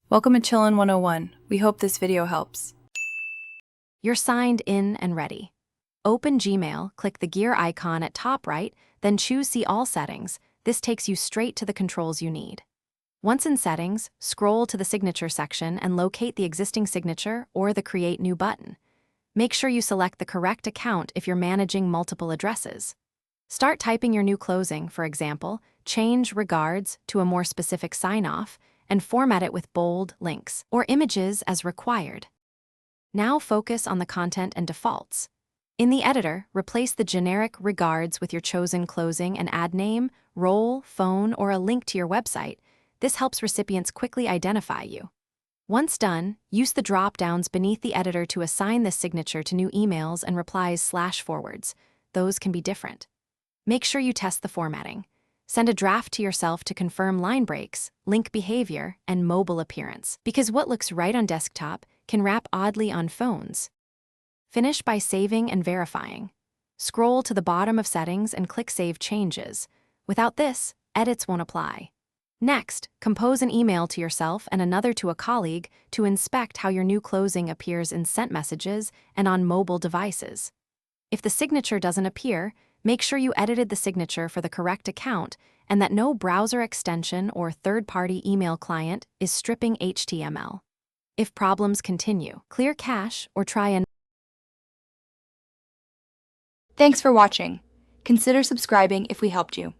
Welcome to Chillin' 101. We hope this video helps. You're signed in and ready. Open Gmail, click the gear icon at top right, then choose See All Settings. This takes you straight to the controls you need. Once in Settings, scroll to the Signature section and locate the existing signature or the Create New button. Make sure you select the correct account if you're managing multiple addresses. Start typing your new closing, for example, change Regards to a more specific sign-off, and format it with bold links or images as required. Now focus on the content and defaults. In the editor, replace the generic Regards with your chosen closing and add name, role, phone, or a link to your website. This helps recipients quickly identify you. Once done, use the drop-downs beneath the editor to assign this signature to new emails and replies/forwards. Those can be different. Make sure you test the formatting. Send a draft to yourself to confirm line breaks, link behavior, and mobile appearance, because what looks right on desktop can wrap oddly on phones. Finish by saving and verifying. Scroll to the bottom of Settings and click Save Changes. Without this, edits won't apply. Next, compose an email to yourself and another to a colleague to inspect how your new closing appears in sent messages and on mobile devices. If the signature doesn't appear, make sure you edited the signature for the correct account and that no browser extension or third-party email client is stripping HTML. If problems continue, clear cache or try an. Thanks for watching. Consider subscribing if we helped you.